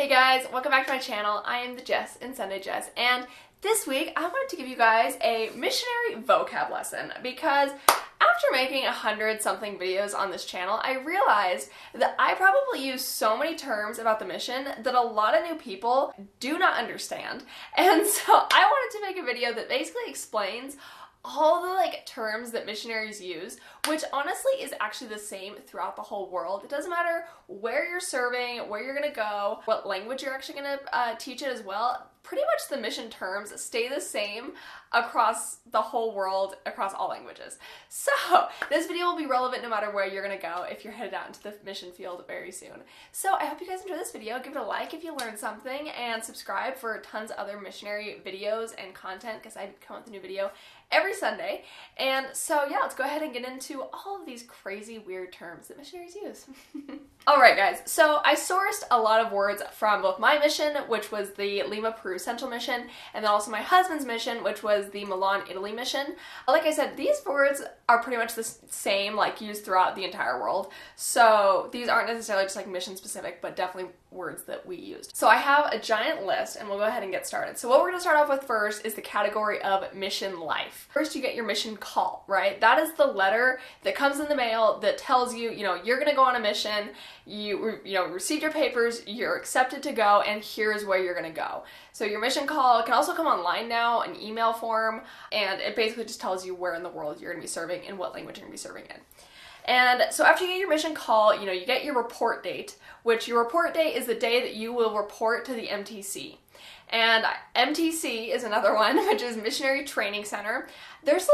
Hey guys, welcome back to my channel. I am the Jess in Sunday Jess, and this week I wanted to give you guys a missionary vocab lesson because after making 100-something videos on this channel, I realized that I probably use so many terms about the mission that a lot of new people do not understand. And so I wanted to make a video that basically explains all the terms that missionaries use, which honestly is actually the same throughout the whole world. It doesn't matter where you're serving, where you're gonna go, what language you're actually gonna teach it as well. Pretty much the mission terms stay the same across the whole world, across all languages. So this video will be relevant no matter where you're gonna go if you're headed out into the mission field very soon. So I hope you guys enjoy this video. Give it a like if you learned something, and subscribe for tons of other missionary videos and content because I come out with a new video every Sunday. And so yeah, let's go ahead and get into all of these crazy weird terms that missionaries use. Alright guys, so I sourced a lot of words from both my mission, which was the Lima, Peru Central mission, and then also my husband's mission, which was the Milan, Italy mission. Like I said, these words are pretty much the same, used throughout the entire world. So these aren't necessarily just mission specific, but definitely words that we used. So I have a giant list and we'll go ahead and get started. So what we're gonna start off with first is the category of mission life. First you get your mission call, right? That is the letter that comes in the mail that tells you, you're gonna go on a mission, you received your papers, you're accepted to go, and here's where you're gonna go. So your mission call can also come online now, an email form, and it basically just tells you where in the world you're gonna be serving and what language you're gonna be serving in. And so after you get your mission call, you get your report date, which your report date is the day that you will report to the MTC. And MTC is another one, which is Missionary Training Center. There's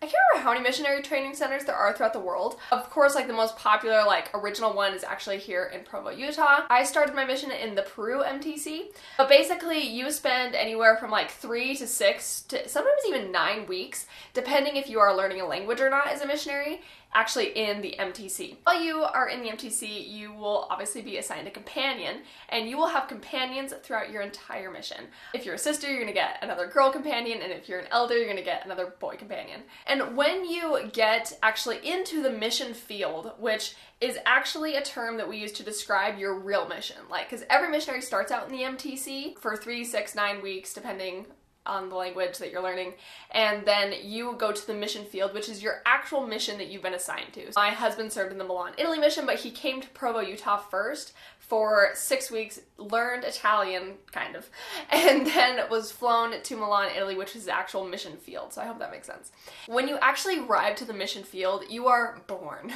I can't remember how many missionary training centers there are throughout the world. Of course, the most popular, original one is actually here in Provo, Utah. I started my mission in the Peru MTC, but basically you spend anywhere from 3 to 6 to sometimes even 9 weeks, depending if you are learning a language or not as a missionary, actually in the MTC. While you are in the MTC, you will obviously be assigned a companion, and you will have companions throughout your entire mission. If you're a sister, you're gonna get another girl companion, and if you're an elder, you're gonna get another boy companion. And when you get actually into the mission field, which is actually a term that we use to describe your real mission, because every missionary starts out in the MTC for 3, 6, 9 weeks, depending on the language that you're learning, and then you go to the mission field, which is your actual mission that you've been assigned to. My husband served in the Milan, Italy mission, but he came to Provo, Utah first for 6 weeks, learned Italian, kind of, and then was flown to Milan, Italy, which is the actual mission field, so I hope that makes sense. When you actually arrive to the mission field, you are born.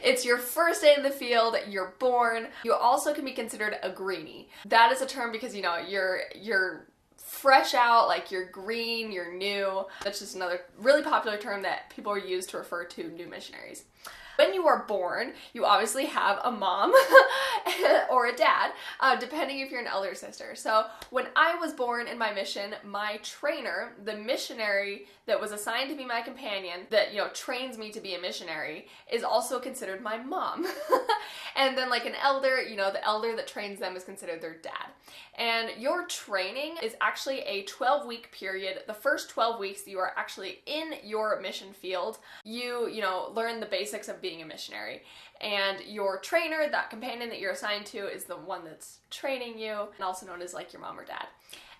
It's your first day in the field, you're born. You also can be considered a greenie. That is a term because, you're fresh out, you're green, you're new. That's just another really popular term that people use to refer to new missionaries. When you are born, you obviously have a mom or a dad, depending if you're an elder sister. So when I was born in my mission, my trainer, the missionary that was assigned to be my companion, that, trains me to be a missionary, is also considered my mom. And then an elder, the elder that trains them is considered their dad. And your training is actually a 12-week period. The first 12 weeks that you are actually in your mission field, you learn the basics of being a missionary. And your trainer, that companion that you're assigned to, is the one that's training you, and also known as your mom or dad.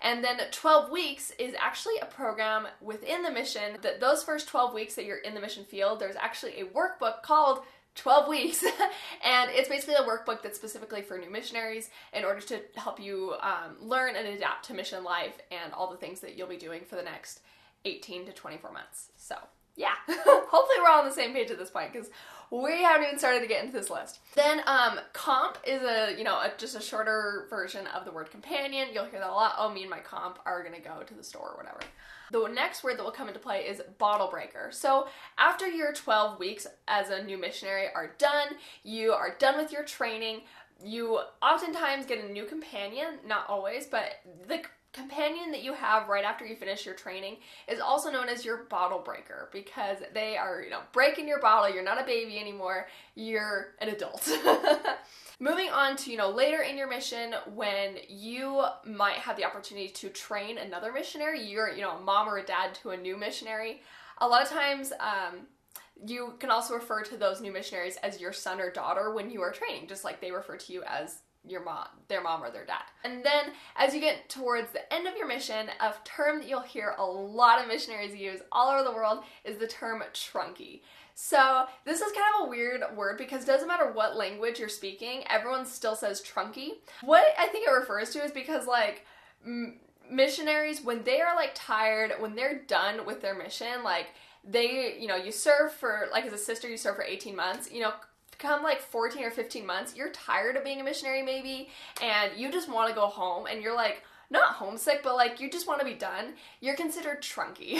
And then 12 weeks is actually a program within the mission that those first 12 weeks that you're in the mission field, there's actually a workbook called 12 weeks, and it's basically a workbook that's specifically for new missionaries in order to help you learn and adapt to mission life and all the things that you'll be doing for the next 18 to 24 months. So yeah, hopefully we're all on the same page at this point because we haven't even started to get into this list. Then comp is just a shorter version of the word companion. You'll hear that a lot. Oh, me and my comp are gonna go to the store or whatever. The next word that will come into play is bottle breaker. So after your 12 weeks as a new missionary are done, you are done with your training, you oftentimes get a new companion, not always, but the companion that you have right after you finish your training is also known as your bottle breaker because they are, breaking your bottle. You're not a baby anymore, you're an adult. Moving on to, later in your mission when you might have the opportunity to train another missionary, you're, a mom or a dad to a new missionary. A lot of times, you can also refer to those new missionaries as your son or daughter when you are training, just like they refer to you as their mom or their dad. And then as you get towards the end of your mission, a term that you'll hear a lot of missionaries use all over the world is the term trunky. So this is kind of a weird word because it doesn't matter what language you're speaking, everyone still says trunky. What I think it refers to is because like missionaries, when they are like tired, when they're done with their mission, like they, you serve for, like as a sister, you serve for 18 months, come like 14 or 15 months, you're tired of being a missionary maybe, and you just want to go home, and you're like, not homesick, but like you just want to be done, you're considered trunky.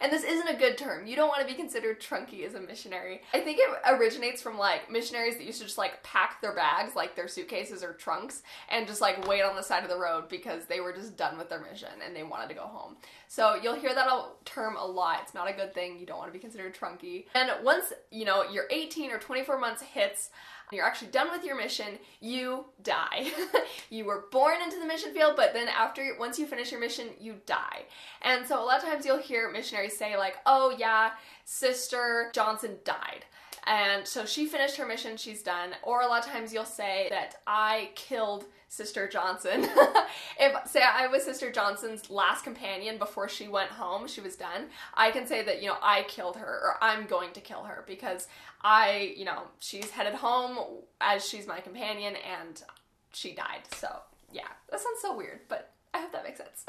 And this isn't a good term. You don't want to be considered trunky as a missionary. I think it originates from like missionaries that used to just like pack their bags, like their suitcases or trunks, and just like wait on the side of the road because they were just done with their mission and they wanted to go home. So you'll hear that term a lot. It's not a good thing. You don't want to be considered trunky. And once, your 18 or 24 months hits, you're actually done with your mission, you die. You were born into the mission field, but then once you finish your mission, you die. And so a lot of times you'll hear missionaries say like, oh yeah, Sister Johnson died. And so she finished her mission, she's done. Or a lot of times you'll say that I killed Sister Johnson. If, say, I was Sister Johnson's last companion before she went home, she was done, I can say that, I killed her, or I'm going to kill her, because she's headed home as she's my companion, and she died. So, yeah, that sounds so weird, but I hope that makes sense.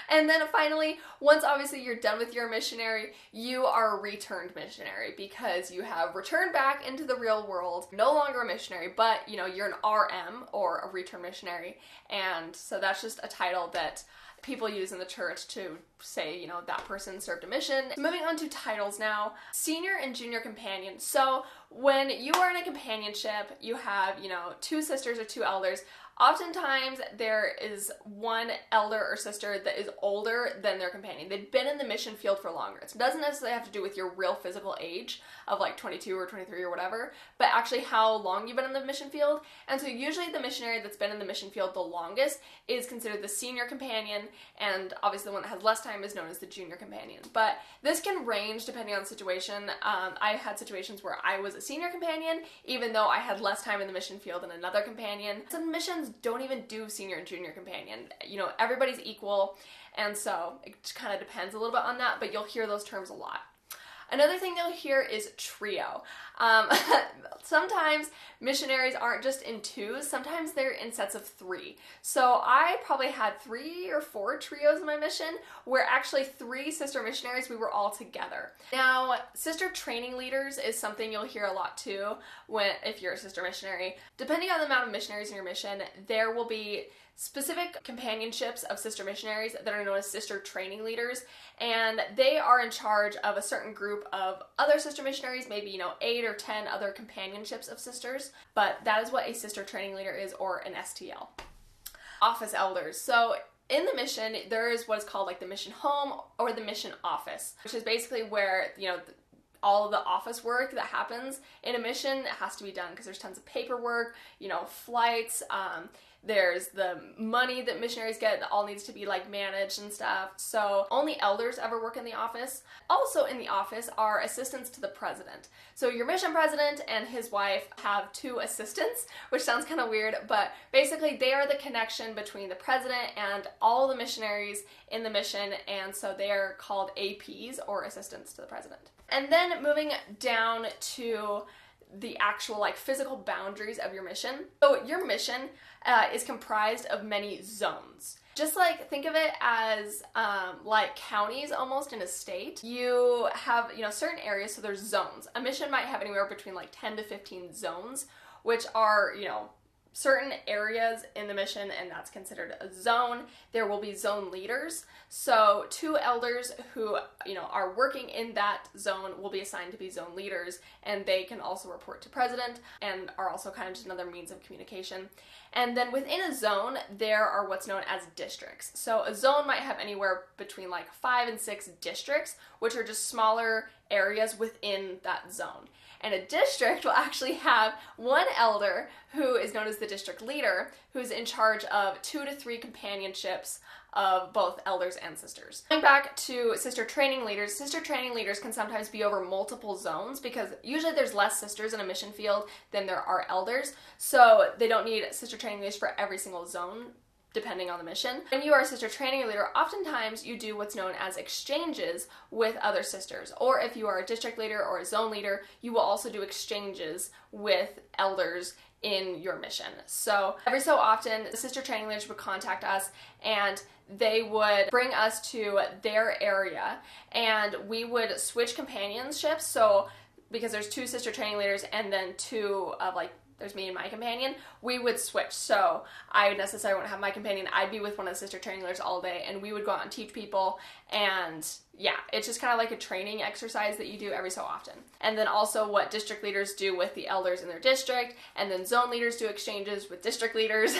And then finally, once obviously you're done with your missionary, you are a returned missionary because you have returned back into the real world, no longer a missionary, but you're an RM or a returned missionary. And so that's just a title that people use in the church to say, that person served a mission. Moving on to titles now, senior and junior companion. So when you are in a companionship, you have, 2 sisters or 2 elders. Oftentimes, there is one elder or sister that is older than their companion. They've been in the mission field for longer. It doesn't necessarily have to do with your real physical age of like 22 or 23 or whatever, but actually how long you've been in the mission field. And so usually the missionary that's been in the mission field the longest is considered the senior companion, and obviously the one that has less time is known as the junior companion. But this can range depending on the situation. I've had situations where I was a senior companion, even though I had less time in the mission field than another companion. Some missions don't even do senior and junior companion. Everybody's equal, and so it kind of depends a little bit on that, but you'll hear those terms a lot. Another thing you'll hear is trio. Sometimes missionaries aren't just in 2s, sometimes they're in sets of 3. So I probably had 3 or 4 trios in my mission where actually 3 sister missionaries, we were all together. Now, sister training leaders is something you'll hear a lot too if you're a sister missionary. Depending on the amount of missionaries in your mission, there will be specific companionships of sister missionaries that are known as sister training leaders, and they are in charge of a certain group of other sister missionaries, maybe 8 or 10 other companionships of sisters, but that is what a sister training leader is, or an STL. Office elders. So in the mission, there is what is called like the mission home or the mission office, which is basically where all of the office work that happens in a mission has to be done because there's tons of paperwork, flights, there's the money that missionaries get that all needs to be like managed and stuff. So only elders ever work in the office. Also in the office are assistants to the president. So your mission president and his wife have 2 assistants, which sounds kind of weird, but basically they are the connection between the president and all the missionaries in the mission, and so they are called APs, or assistants to the president. And then moving down to the actual like physical boundaries of your mission. So your mission is comprised of many zones. Just like think of it as like counties almost in a state. You have certain areas, so there's zones. A mission might have anywhere between like 10 to 15 zones, which are certain areas in the mission, and that's considered a zone. There will be zone leaders. So 2 elders who, are working in that zone will be assigned to be zone leaders, and they can also report to president and are also kind of just another means of communication. And then within a zone, there are what's known as districts. So a zone might have anywhere between like 5 and 6 districts, which are just smaller areas within that zone. and a district will actually have one elder who is known as the district leader, who's in charge of 2 to 3 companionships of both elders and sisters. Going back to sister training leaders can sometimes be over multiple zones because usually there's less sisters in a mission field than there are elders, so they don't need sister training leaders for every single zone depending on the mission. When you are a sister training leader, oftentimes you do what's known as exchanges with other sisters, or if you are a district leader or a zone leader, you will also do exchanges with elders in your mission. So every so often, the sister training leaders would contact us and they would bring us to their area and we would switch companionships. So because there's 2 sister training leaders and then 2 of there's me and my companion, we would switch. So I would necessarily wouldn't have my companion, I'd be with one of the sister training leaders all day and we would go out and teach people, and yeah, it's just kind of like a training exercise that you do every so often. And then also what district leaders do with the elders in their district, and then zone leaders do exchanges with district leaders,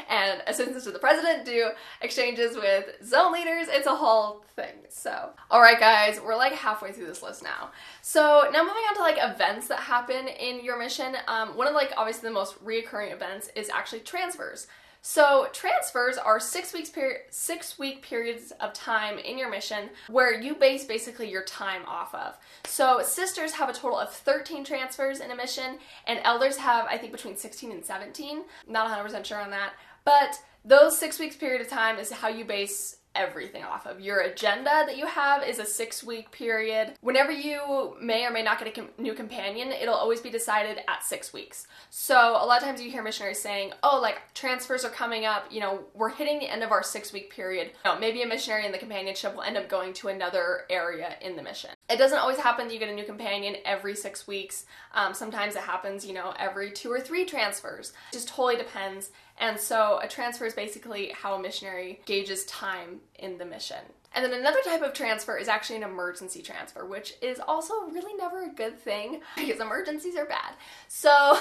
and assistants to the president do exchanges with zone leaders. It's a whole thing. So, alright guys, we're like halfway through this list now. So now moving on to like events that happen in your mission. One of obviously the most reoccurring events is actually transfers. So transfers are 6-week periods of time in your mission where you base basically your time off of. So sisters have a total of 13 transfers in a mission, and elders have, I think, between 16 and 17. Not 100% sure on that. But those 6 weeks period of time is how you base everything off of. Your agenda that you have is a 6-week period. Whenever you may or may not get a new companion, it'll always be decided at 6 weeks. So a lot of times you hear missionaries saying, oh, transfers are coming up, we're hitting the end of our 6-week period. Maybe a missionary in the companionship will end up going to another area in the mission. It doesn't always happen that you get a new companion every 6 weeks. Sometimes it happens, every 2 or 3 transfers. It just totally depends. And so a transfer is basically how a missionary gauges time in the mission. And then another type of transfer is actually an emergency transfer, which is also really never a good thing because emergencies are bad. So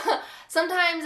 sometimes,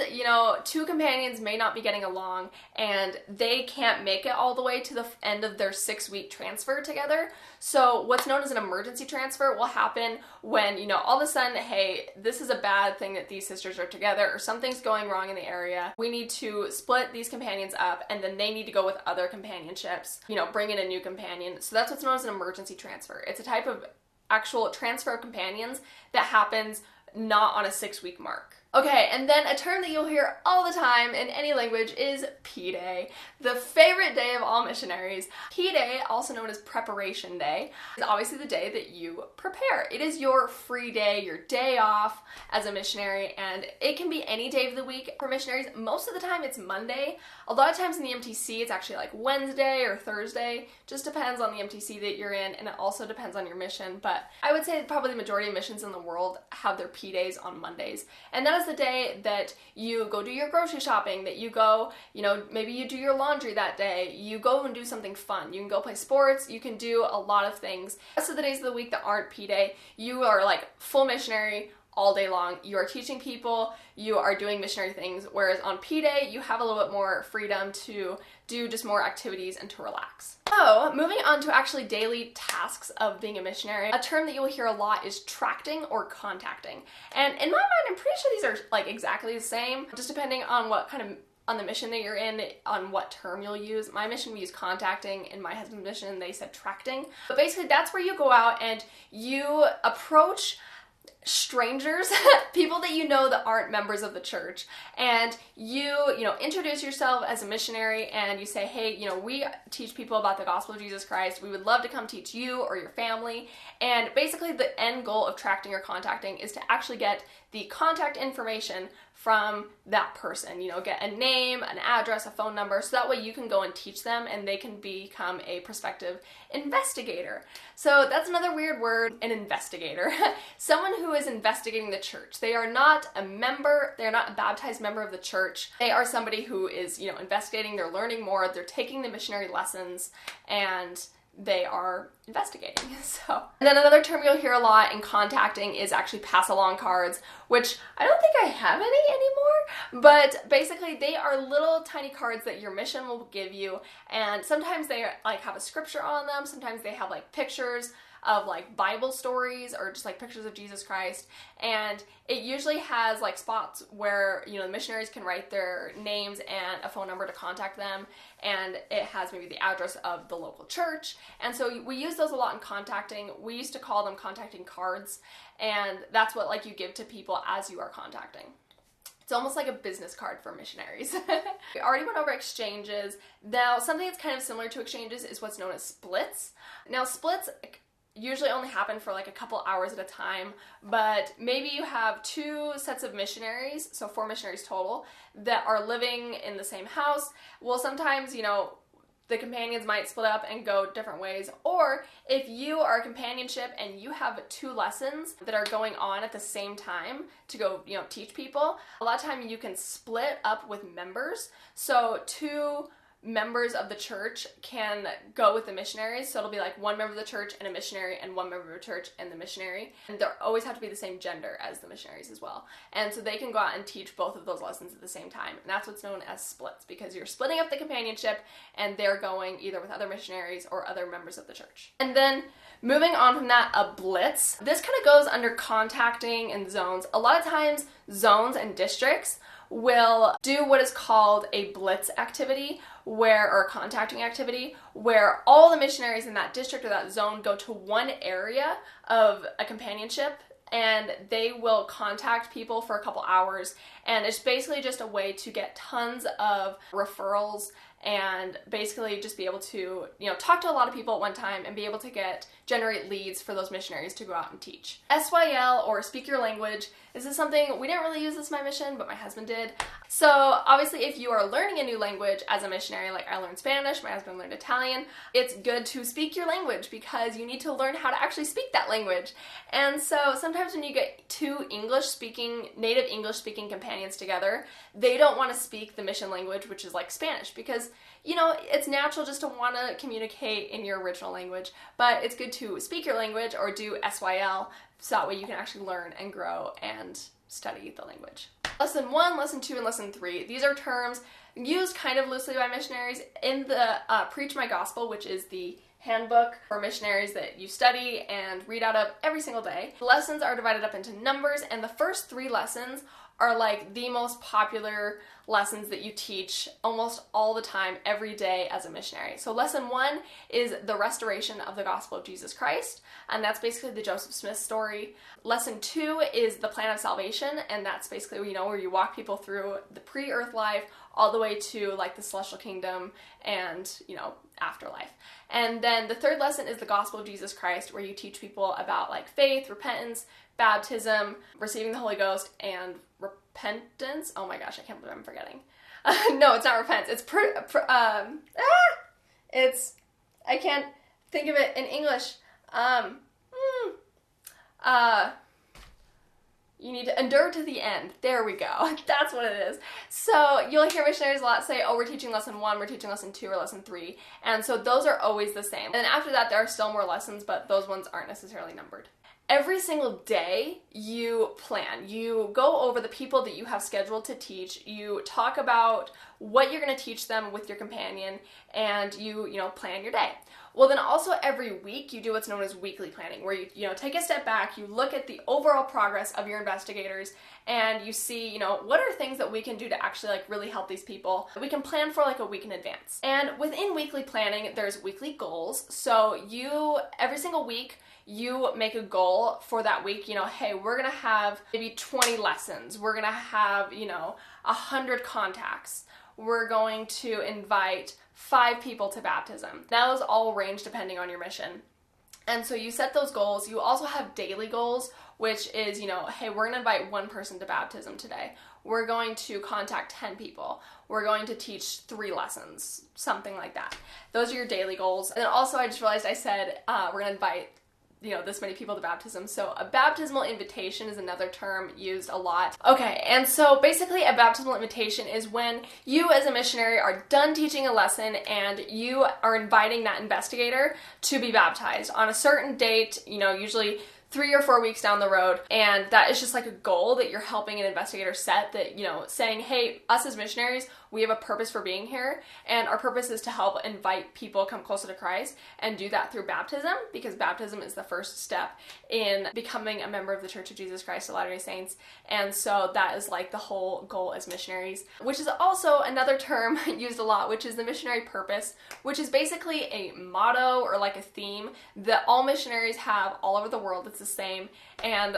2 companions may not be getting along and they can't make it all the way to the end of their 6-week transfer together. So what's known as an emergency transfer will happen when, all of a sudden, hey, this is a bad thing that these sisters are together, or something's going wrong in the area. We need to split these companions up, and then they need to go with other companionships, bring in a new companion. So that's what's known as an emergency transfer. It's a type of actual transfer of companions that happens not on a 6-week mark. Okay, and then a term that you'll hear all the time in any language is P-Day, the favorite day of all missionaries. P-Day, also known as Preparation Day, is obviously the day that you prepare. It is your free day, your day off as a missionary, and it can be any day of the week for missionaries. Most of the time it's Monday. A lot of times in the MTC it's actually like Wednesday or Thursday. Just depends on the MTC that you're in, and it also depends on your mission. But I would say probably the majority of missions in the world have their P-Days on Mondays. And that is the day that you go do your grocery shopping, that you go, maybe you do your laundry that day, you go and do something fun. You can go play sports, you can do a lot of things. The rest of the days of the week that aren't P-Day, you are full missionary all day long. You are teaching people, you are doing missionary things, whereas on P-Day, you have a little bit more freedom to do just more activities and to relax. So, moving on to actually daily tasks of being a missionary, a term that you'll hear a lot is tracting or contacting. And in my mind, I'm pretty sure these are exactly the same, just depending on what kind of on the mission that you're in, on what term you'll use. My mission, we use contacting. In my husband's mission, they said tracting. But basically, that's where you go out and you approach strangers, people that that aren't members of the church, and you introduce yourself as a missionary and you say, hey, we teach people about the gospel of Jesus Christ. We would love to come teach you or your family. And basically the end goal of tracting or contacting is to actually get the contact information from that person, get a name, an address, a phone number, so that way you can go and teach them and they can become a prospective investigator. So that's another weird word, an investigator. Someone who is investigating the church. They are not a member, they're not a baptized member of the church. They are somebody who is, investigating, they're learning more, they're taking the missionary lessons, and they are investigating. So, and then another term you'll hear a lot in contacting is actually pass along cards, which I don't think I have any anymore, but basically they are little tiny cards that your mission will give you, and sometimes they have a scripture on them, sometimes they have pictures of like Bible stories or just like pictures of Jesus Christ, and it usually has like spots where, you know, the missionaries can write their names and a phone number to contact them, and it has maybe the address of the local church. And so we use those a lot in contacting. We used to call them contacting cards, and that's what like you give to people as you are contacting. It's almost like a business card for missionaries. We already went over exchanges. Now, something that's kind of similar to exchanges is what's known as splits. Now, splits usually only happen for like a couple hours at a time, but maybe you have 2 sets of missionaries, so 4 missionaries total, that are living in the same house. Well, sometimes, you know, the companions might split up and go different ways, or if you are a companionship and you have 2 lessons that are going on at the same time to go, you know, teach people, a lot of time you can split up with members. So 2 members of the church can go with the missionaries, so it'll be like 1 member of the church and a missionary, and 1 member of the church and the missionary, and they always have to be the same gender as the missionaries as well, and so they can go out and teach both of those lessons at the same time, and that's what's known as splits, because you're splitting up the companionship and they're going either with other missionaries or other members of the church. And then moving on from that, a blitz. This kind of goes under contacting and zones. A lot of times zones and districts will do what is called a blitz activity, or a contacting activity, where all the missionaries in that district or that zone go to one area of a companionship, and they will contact people for a couple hours, and it's basically just a way to get tons of referrals and basically just be able to, you know, talk to a lot of people at one time and be able to generate leads for those missionaries to go out and teach. SYL, or speak your language. This is something we didn't really use this in my mission, but my husband did. So obviously if you are learning a new language as a missionary, like I learned Spanish, my husband learned Italian, it's good to speak your language because you need to learn how to actually speak that language. And so sometimes when you get 2 native English speaking companions together, they don't want to speak the mission language, which is like Spanish, because, you know, it's natural just to want to communicate in your original language, but it's good to speak your language or do SYL, so that way you can actually learn and grow and study the language. Lesson 1, Lesson 2, and Lesson 3. These are terms used kind of loosely by missionaries. In the Preach My Gospel, which is the handbook for missionaries that you study and read out of every single day, the lessons are divided up into numbers, and the first 3 lessons are like the most popular lessons that you teach almost all the time, every day as a missionary. So lesson 1 is the restoration of the gospel of Jesus Christ, and that's basically the Joseph Smith story. Lesson 2 is the plan of salvation, and that's basically, you know, where you walk people through the pre-earth life all the way to like the celestial kingdom and, you know, afterlife. And then the 3rd lesson is the gospel of Jesus Christ, where you teach people about like faith, repentance, baptism, receiving the Holy Ghost, and repentance. Oh my gosh, I can't believe I'm forgetting. No, it's not repentance. I can't think of it in English. You need to endure to the end. There we go. That's what it is. So you'll hear missionaries a lot say, oh, we're teaching lesson 1, we're teaching lesson 2, or lesson 3. And so those are always the same. And after that, there are still more lessons, but those ones aren't necessarily numbered. Every single day you plan. You go over the people that you have scheduled to teach. You talk about what you're going to teach them with your companion, and you plan your day. Well, then also every week you do what's known as weekly planning, where you take a step back, you look at the overall progress of your investigators, and you see, what are things that we can do to actually really help these people. We can plan for a week in advance. And within weekly planning, there's weekly goals. So every single week, you make a goal for that week, hey, we're going to have maybe 20 lessons. We're going to have, 100 contacts. We're going to invite 5 people to baptism. Those all range depending on your mission. And so you set those goals. You also have daily goals, which is, hey, we're going to invite 1 person to baptism today. We're going to contact 10 people. We're going to teach 3 lessons, something like that. Those are your daily goals. And then also I just realized I said we're going to invite this many people to baptism. So a baptismal invitation is another term used a lot. Okay, and so basically a baptismal invitation is when you as a missionary are done teaching a lesson and you are inviting that investigator to be baptized on a certain date, usually 3 or 4 weeks down the road, and that is just like a goal that you're helping an investigator set, that, you know, saying, hey, us as missionaries, we have a purpose for being here, and our purpose is to help invite people come closer to Christ, and do that through baptism, because baptism is the first step in becoming a member of the Church of Jesus Christ of Latter-day Saints. And so that is like the whole goal as missionaries, which is also another term used a lot, which is the missionary purpose, which is basically a motto or like a theme that all missionaries have all over the world. It's the same, and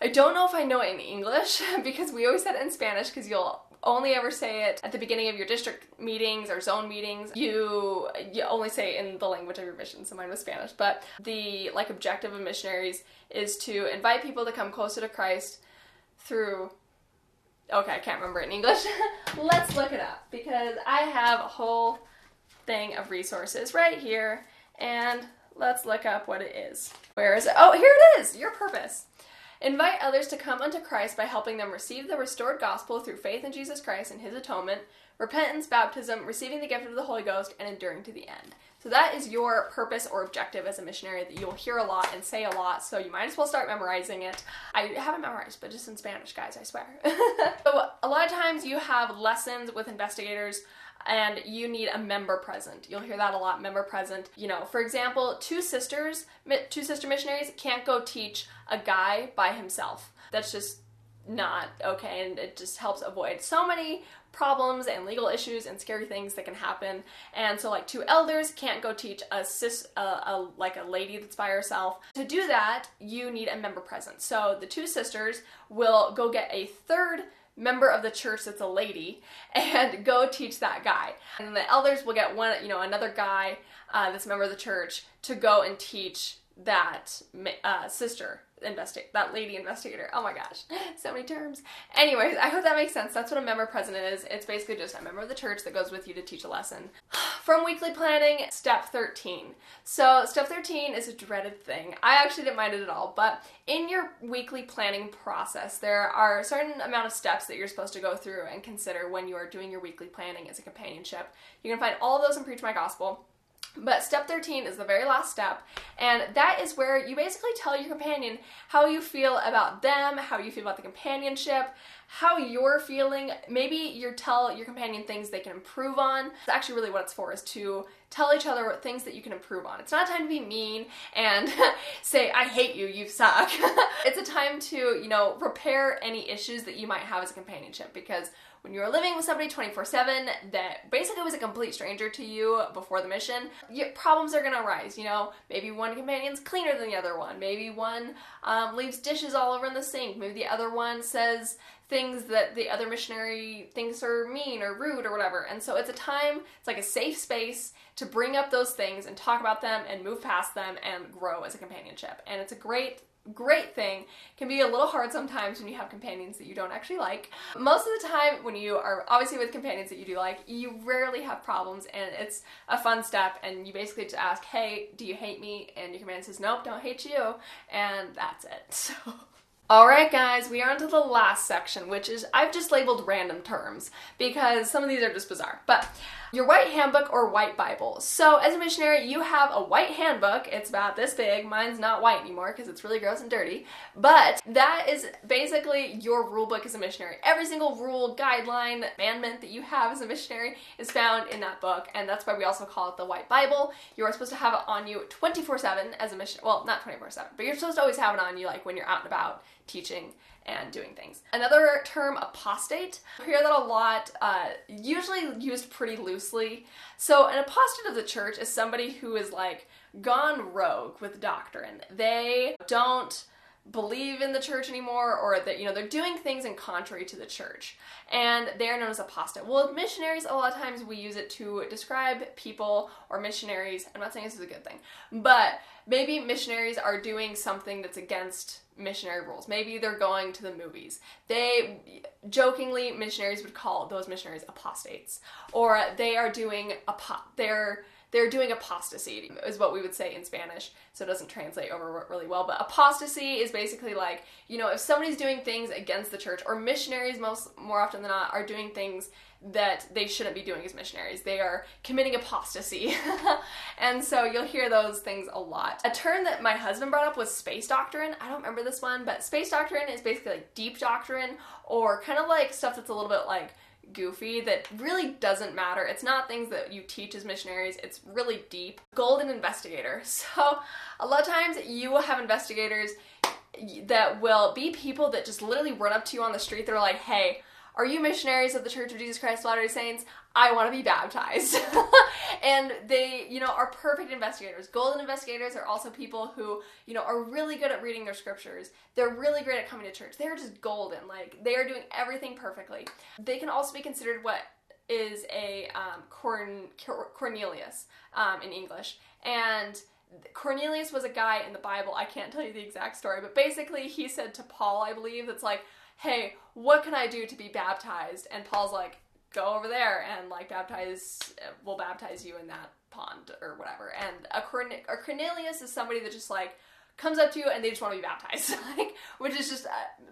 I don't know if I know it in English because we always said it in Spanish, because you'll only ever say it at the beginning of your district meetings or zone meetings. You only say it in the language of your mission, so mine was Spanish. But the like objective of missionaries is to invite people to come closer to Christ through, okay, I can't remember it in English. Let's look it up, because I have a whole thing of resources right here, and let's look up what it is. Where is it? Oh, here it is! Your purpose. Invite others to come unto Christ by helping them receive the restored gospel through faith in Jesus Christ and his atonement, repentance, baptism, receiving the gift of the Holy Ghost, and enduring to the end. So that is your purpose or objective as a missionary that you'll hear a lot and say a lot, so you might as well start memorizing it. I haven't memorized, but just in Spanish, guys, I swear. So a lot of times you have lessons with investigators, and you need a member present. You'll hear that a lot, member present. You know, for example, two sister missionaries can't go teach a guy by himself. That's just not okay, and it just helps avoid so many problems and legal issues and scary things that can happen. And so like two elders can't go teach like a lady that's by herself. To do that, you need a member present. So the two sisters will go get a third member of the church that's a lady and go teach that guy. And the elders will get one, you know, another guy that's a member of the church to go and teach that that lady investigator. Oh my gosh, so many terms. Anyways, I hope that makes sense. That's what a member present is. It's basically just a member of the church that goes with you to teach a lesson. From weekly planning, step 13. So step 13 is a dreaded thing. I actually didn't mind it at all, but in your weekly planning process, there are a certain amount of steps that you're supposed to go through and consider when you are doing your weekly planning as a companionship. You can find all of those in Preach My Gospel. But step 13 is the very last step, and that is where you basically tell your companion how you feel about them, how you feel about the companionship, how you're feeling. Maybe you tell your companion things they can improve on. It's actually really what it's for, is to tell each other things that you can improve on. It's not a time to be mean and say, I hate you, you suck. It's a time to, you know, repair any issues that you might have as a companionship, because when you're living with somebody 24/7 that basically was a complete stranger to you before the mission, problems are gonna arise, you know. Maybe one companion's cleaner than the other one. Maybe one leaves dishes all over in the sink. Maybe the other one says things that the other missionary thinks are mean or rude or whatever. And so it's a time, it's like a safe space to bring up those things and talk about them and move past them and grow as a companionship. And it's a great thing. It can be a little hard sometimes when you have companions that you don't actually like. Most of the time when you are obviously with companions that you do like, you rarely have problems, and it's a fun step, and you basically just ask, hey, do you hate me? And your companion says, nope, don't hate you, and that's it. So alright guys, we are on to the last section, which is, I've just labeled random terms because some of these are just bizarre. But your white handbook or white Bible. So as a missionary, you have a white handbook. It's about this big. Mine's not white anymore because it's really gross and dirty. But that is basically your rule book as a missionary. Every single rule, guideline, commandment that you have as a missionary is found in that book. And that's why we also call it the white Bible. You are supposed to have it on you 24/7 as a missionary. Well, not 24/7, but you're supposed to always have it on you, like when you're out and about teaching and doing things. Another term, apostate. I hear that a lot, usually used pretty loosely. So an apostate of the church is somebody who is like gone rogue with doctrine. They don't believe in the church anymore, or that, you know, they're doing things in contrary to the church, and they're known as apostate. Well, missionaries, a lot of times we use it to describe people or missionaries. I'm not saying this is a good thing, but maybe missionaries are doing something that's against missionary rules. Maybe they're going to the movies. Jokingly, missionaries would call those missionaries apostates, or they are doing they're doing apostasy, is what we would say in Spanish, so it doesn't translate over really well, but apostasy is basically like, you know, if somebody's doing things against the church, or missionaries more often than not are doing things that they shouldn't be doing as missionaries. They are committing apostasy. And so you'll hear those things a lot. A term that my husband brought up was space doctrine. I don't remember this one, but space doctrine is basically like deep doctrine, or kind of like stuff that's a little bit like goofy that really doesn't matter. It's not things that you teach as missionaries. It's really deep. Golden investigator. So a lot of times you will have investigators that will be people that just literally run up to you on the street. They're like, hey, are you missionaries of the Church of Jesus Christ of Latter-day Saints? I want to be baptized. And they, you know, are perfect investigators. Golden investigators are also people who, you know, are really good at reading their scriptures. They're really great at coming to church. They're just golden. Like, they are doing everything perfectly. They can also be considered what is a Cornelius in English. And Cornelius was a guy in the Bible. I can't tell you the exact story, but basically he said to Paul, I believe, that's like, hey, what can I do to be baptized? And Paul's like, go over there and like we'll baptize you in that pond or whatever. And a Cornelius is somebody that just like comes up to you and they just want to be baptized, like, which is just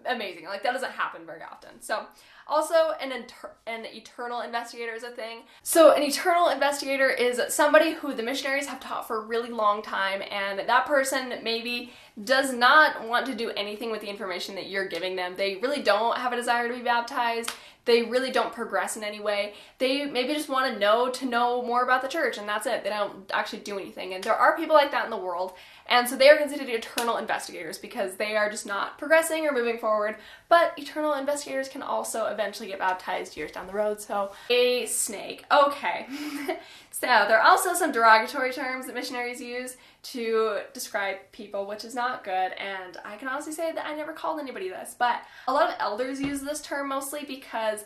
amazing. Like, that doesn't happen very often. So also an eternal investigator is a thing. So an eternal investigator is somebody who the missionaries have taught for a really long time, and that person maybe does not want to do anything with the information that you're giving them. They really don't have a desire to be baptized. They really don't progress in any way. They maybe just want to know more about the church, and that's it. They don't actually do anything. And there are people like that in the world, and so they are considered eternal investigators because they are just not progressing or moving forward. But eternal investigators can also eventually get baptized years down the road. So a snake. Okay. So there are also some derogatory terms that missionaries use to describe people, which is not good, and I can honestly say that I never called anybody this, but a lot of elders use this term mostly because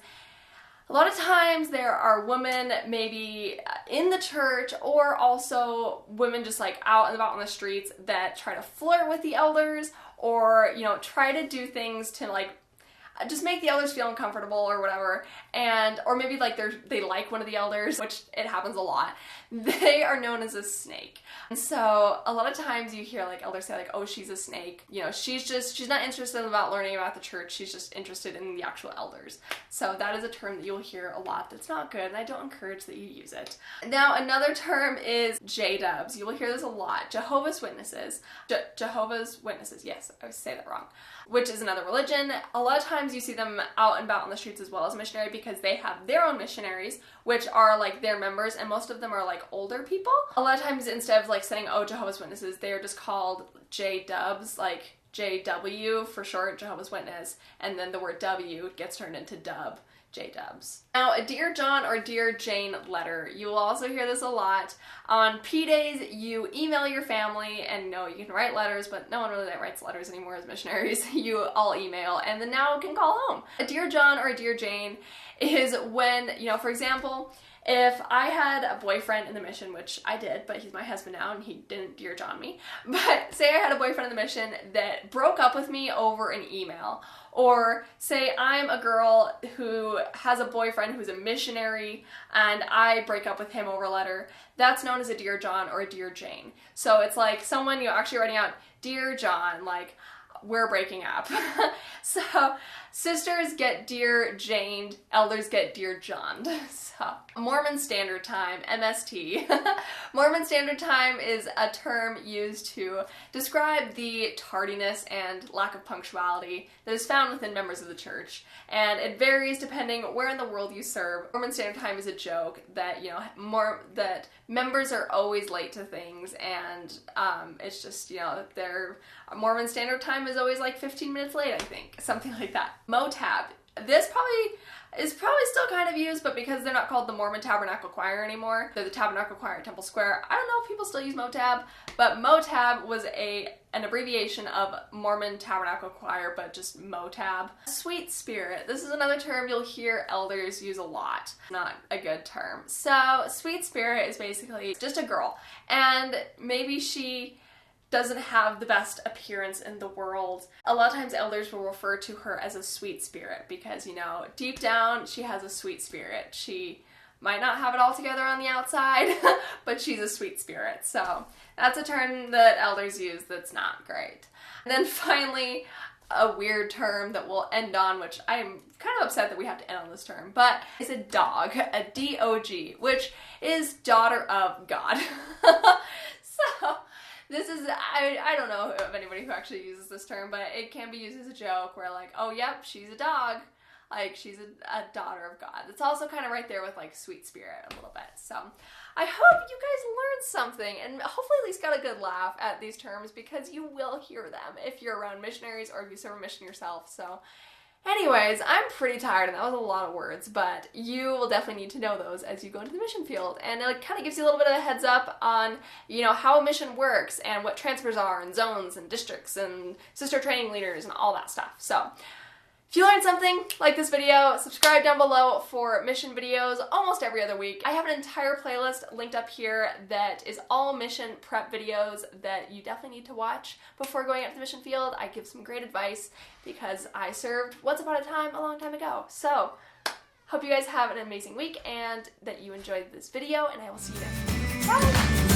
a lot of times there are women maybe in the church, or also women just like out and about on the streets that try to flirt with the elders, or, you know, try to do things to like just make the elders feel uncomfortable or whatever, and or maybe like they like one of the elders, which it happens a lot. They are known as a snake. And so a lot of times you hear like elders say like, oh, she's a snake. You know, she's not interested about learning about the church. She's just interested in the actual elders. So that is a term that you'll hear a lot that's not good, and I don't encourage that you use it. Now another term is J-dubs. You will hear this a lot. Jehovah's Witnesses. Jehovah's Witnesses. Yes, I say that wrong. Which is another religion. A lot of times you see them out and about on the streets as well as missionary because they have their own missionaries, which are like their members, and most of them are like older people. A lot of times instead of like saying, oh, Jehovah's Witnesses, they're just called J-dubs, like JW for short, Jehovah's Witness, and then the word W gets turned into dub. J-dubs. Now, a Dear John or Dear Jane letter. You will also hear this a lot. On P-days, you email your family, and no, you can write letters, but no one really writes letters anymore as missionaries. You all email, and then now can call home. A Dear John or a Dear Jane is when, you know, for example, if I had a boyfriend in the mission, which I did, but he's my husband now and he didn't Dear John me, but say I had a boyfriend in the mission that broke up with me over an email, or say I'm a girl who has a boyfriend who's a missionary and I break up with him over a letter, that's known as a Dear John or a Dear Jane. So it's like someone, you know, actually writing out, Dear John, like, we're breaking up. So sisters get Dear Janed, elders get Dear Johned. So Mormon Standard Time, MST. Mormon Standard Time is a term used to describe the tardiness and lack of punctuality that is found within members of the church. And it varies depending where in the world you serve. Mormon Standard Time is a joke that, you know, that members are always late to things, and it's just, you know, Mormon Standard Time is always like 15 minutes late, I think. Something like that. Motab. This is probably still kind of used, but because they're not called the Mormon Tabernacle Choir anymore, they're the Tabernacle Choir at Temple Square. I don't know if people still use Motab, but Motab was an abbreviation of Mormon Tabernacle Choir, but just Motab. Sweet Spirit. This is another term you'll hear elders use a lot. Not a good term. So Sweet Spirit is basically just a girl, and maybe she doesn't have the best appearance in the world. A lot of times elders will refer to her as a sweet spirit because, you know, deep down she has a sweet spirit. She might not have it all together on the outside, but she's a sweet spirit. So that's a term that elders use that's not great. And then finally, a weird term that we'll end on, which I'm kind of upset that we have to end on this term, but it's a dog, a D-O-G, which is daughter of God. So this is, I don't know of anybody who actually uses this term, but it can be used as a joke where like, oh yep, she's a dog. Like, she's a daughter of God. It's also kind of right there with like sweet spirit a little bit. So I hope you guys learned something and hopefully at least got a good laugh at these terms, because you will hear them if you're around missionaries or if you serve a mission yourself. So anyways, I'm pretty tired and that was a lot of words, but you will definitely need to know those as you go into the mission field. And it kind of gives you a little bit of a heads up on, you know, how a mission works and what transfers are and zones and districts and sister training leaders and all that stuff. So if you learned something, like this video, subscribe down below for mission videos almost every other week. I have an entire playlist linked up here that is all mission prep videos that you definitely need to watch before going out to the mission field. I give some great advice because I served once upon a time a long time ago. So, hope you guys have an amazing week and that you enjoyed this video, and I will see you next time. Bye!